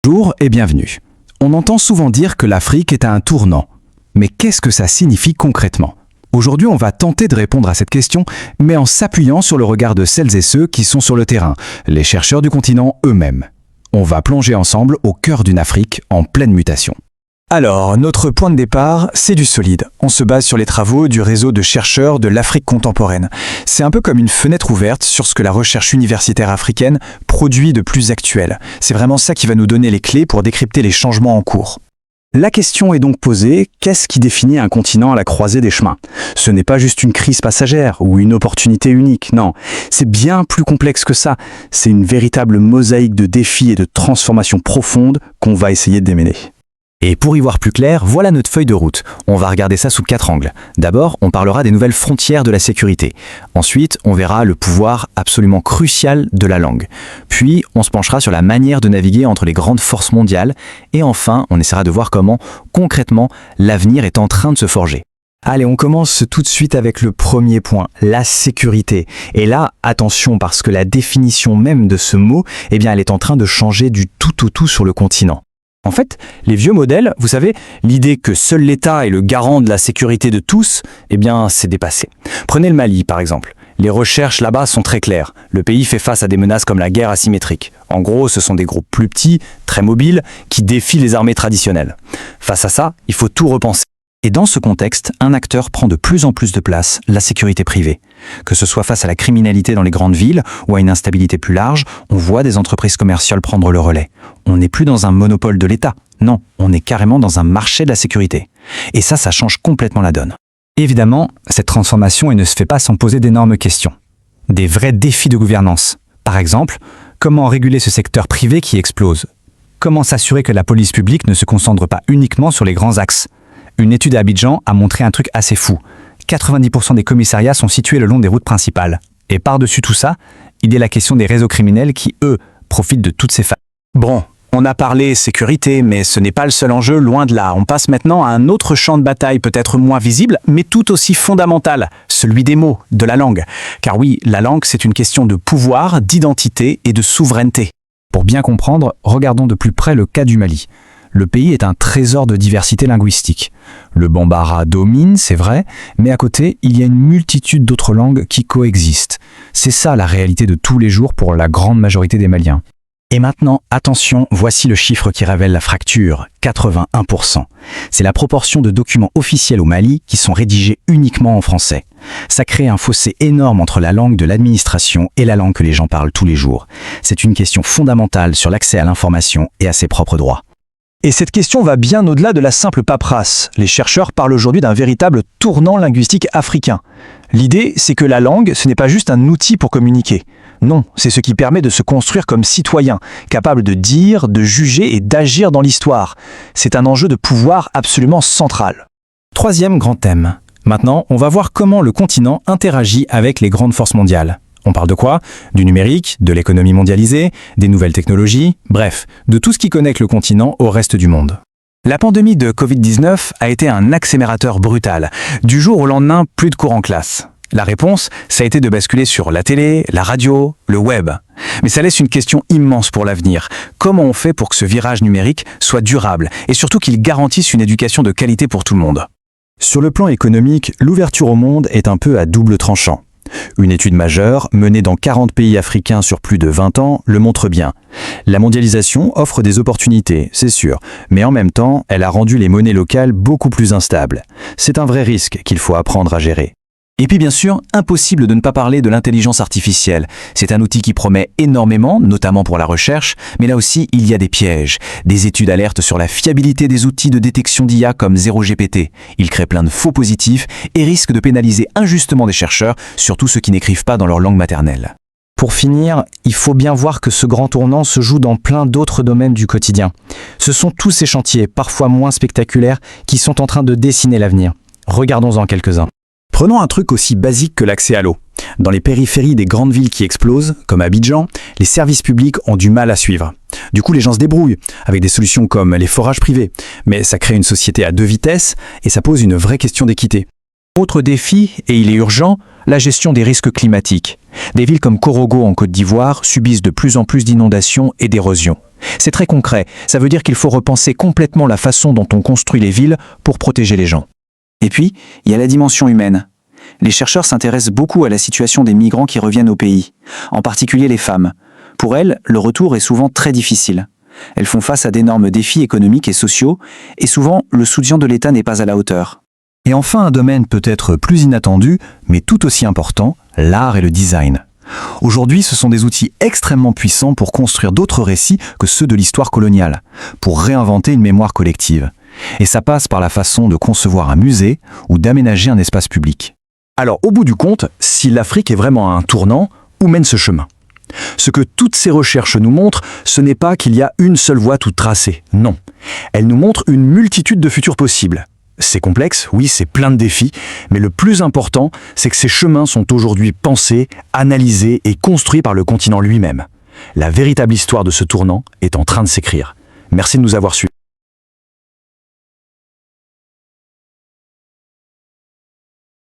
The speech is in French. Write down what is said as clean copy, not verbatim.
Bonjour et bienvenue. On entend souvent dire que l'Afrique est à un tournant. Mais qu'est-ce que ça signifie concrètement? Aujourd'hui, on va tenter de répondre à cette question, mais en s'appuyant sur le regard de celles et ceux qui sont sur le terrain, les chercheurs du continent eux-mêmes. On va plonger ensemble au cœur d'une Afrique en pleine mutation. Alors, notre point de départ, c'est du solide. On se base sur les travaux du réseau de chercheurs de l'Afrique contemporaine. C'est un peu comme une fenêtre ouverte sur ce que la recherche universitaire africaine produit de plus actuel. C'est vraiment ça qui va nous donner les clés pour décrypter les changements en cours. La question est donc posée, qu'est-ce qui définit un continent à la croisée des chemins? Ce n'est pas juste une crise passagère ou une opportunité unique, non. C'est bien plus complexe que ça. C'est une véritable mosaïque de défis et de transformations profondes qu'on va essayer de démêler. Et pour y voir plus clair, voilà notre feuille de route. On va regarder ça sous 4 angles. D'abord, on parlera des nouvelles frontières de la sécurité. Ensuite, on verra le pouvoir absolument crucial de la langue. Puis, on se penchera sur la manière de naviguer entre les grandes forces mondiales. Et enfin, on essaiera de voir comment, concrètement, l'avenir est en train de se forger. Allez, on commence tout de suite avec le premier point, la sécurité. Et là, attention, parce que la définition même de ce mot, elle est en train de changer du tout au tout sur le continent. En fait, les vieux modèles, vous savez, l'idée que seul l'État est le garant de la sécurité de tous, c'est dépassé. Prenez le Mali, par exemple. Les recherches là-bas sont très claires. Le pays fait face à des menaces comme la guerre asymétrique. En gros, ce sont des groupes plus petits, très mobiles, qui défient les armées traditionnelles. Face à ça, il faut tout repenser. Et dans ce contexte, un acteur prend de plus en plus de place, la sécurité privée. Que ce soit face à la criminalité dans les grandes villes ou à une instabilité plus large, on voit des entreprises commerciales prendre le relais. On n'est plus dans un monopole de l'État. Non, on est carrément dans un marché de la sécurité. Et ça change complètement la donne. Évidemment, cette transformation ne se fait pas sans poser d'énormes questions. Des vrais défis de gouvernance. Par exemple, comment réguler ce secteur privé qui explose? Comment s'assurer que la police publique ne se concentre pas uniquement sur les grands axes? Une étude à Abidjan a montré un truc assez fou. 90% des commissariats sont situés le long des routes principales. Et par-dessus tout ça, il y a la question des réseaux criminels qui, eux, profitent de toutes ces failles. Bon, on a parlé sécurité, mais ce n'est pas le seul enjeu, loin de là. On passe maintenant à un autre champ de bataille, peut-être moins visible, mais tout aussi fondamental, celui des mots, de la langue. Car oui, la langue, c'est une question de pouvoir, d'identité et de souveraineté. Pour bien comprendre, regardons de plus près le cas du Mali. Le pays est un trésor de diversité linguistique. Le bambara domine, c'est vrai, mais à côté, il y a une multitude d'autres langues qui coexistent. C'est ça la réalité de tous les jours pour la grande majorité des Maliens. Et maintenant, attention, voici le chiffre qui révèle la fracture, 81%. C'est la proportion de documents officiels au Mali qui sont rédigés uniquement en français. Ça crée un fossé énorme entre la langue de l'administration et la langue que les gens parlent tous les jours. C'est une question fondamentale sur l'accès à l'information et à ses propres droits. Et cette question va bien au-delà de la simple paperasse. Les chercheurs parlent aujourd'hui d'un véritable tournant linguistique africain. L'idée, c'est que la langue, ce n'est pas juste un outil pour communiquer. Non, c'est ce qui permet de se construire comme citoyen, capable de dire, de juger et d'agir dans l'histoire. C'est un enjeu de pouvoir absolument central. Troisième grand thème. Maintenant, on va voir comment le continent interagit avec les grandes forces mondiales. On parle de quoi? Du numérique, de l'économie mondialisée, des nouvelles technologies, bref, de tout ce qui connecte le continent au reste du monde. La pandémie de Covid-19 a été un accélérateur brutal. Du jour au lendemain, plus de cours en classe. La réponse, ça a été de basculer sur la télé, la radio, le web. Mais ça laisse une question immense pour l'avenir. Comment on fait pour que ce virage numérique soit durable et surtout qu'il garantisse une éducation de qualité pour tout le monde? Sur le plan économique, l'ouverture au monde est un peu à double tranchant. Une étude majeure, menée dans 40 pays africains sur plus de 20 ans, le montre bien. La mondialisation offre des opportunités, c'est sûr, mais en même temps, elle a rendu les monnaies locales beaucoup plus instables. C'est un vrai risque qu'il faut apprendre à gérer. Et puis bien sûr, impossible de ne pas parler de l'intelligence artificielle. C'est un outil qui promet énormément, notamment pour la recherche, mais là aussi, il y a des pièges. Des études alertent sur la fiabilité des outils de détection d'IA comme 0GPT. Il crée plein de faux positifs et risque de pénaliser injustement des chercheurs, surtout ceux qui n'écrivent pas dans leur langue maternelle. Pour finir, il faut bien voir que ce grand tournant se joue dans plein d'autres domaines du quotidien. Ce sont tous ces chantiers, parfois moins spectaculaires, qui sont en train de dessiner l'avenir. Regardons-en quelques-uns. Prenons un truc aussi basique que l'accès à l'eau. Dans les périphéries des grandes villes qui explosent, comme Abidjan, les services publics ont du mal à suivre. Du coup, les gens se débrouillent avec des solutions comme les forages privés. Mais ça crée une société à deux vitesses et ça pose une vraie question d'équité. Autre défi, et il est urgent, la gestion des risques climatiques. Des villes comme Korogo en Côte d'Ivoire subissent de plus en plus d'inondations et d'érosions. C'est très concret, ça veut dire qu'il faut repenser complètement la façon dont on construit les villes pour protéger les gens. Et puis, il y a la dimension humaine. Les chercheurs s'intéressent beaucoup à la situation des migrants qui reviennent au pays, en particulier les femmes. Pour elles, le retour est souvent très difficile. Elles font face à d'énormes défis économiques et sociaux, et souvent, le soutien de l'État n'est pas à la hauteur. Et enfin, un domaine peut-être plus inattendu, mais tout aussi important, l'art et le design. Aujourd'hui, ce sont des outils extrêmement puissants pour construire d'autres récits que ceux de l'histoire coloniale, pour réinventer une mémoire collective. Et ça passe par la façon de concevoir un musée ou d'aménager un espace public. Alors, au bout du compte, si l'Afrique est vraiment à un tournant, où mène ce chemin ? Ce que toutes ces recherches nous montrent, ce n'est pas qu'il y a une seule voie toute tracée, non. Elles nous montrent une multitude de futurs possibles. C'est complexe, oui, c'est plein de défis, mais le plus important, c'est que ces chemins sont aujourd'hui pensés, analysés et construits par le continent lui-même. La véritable histoire de ce tournant est en train de s'écrire. Merci de nous avoir suivis.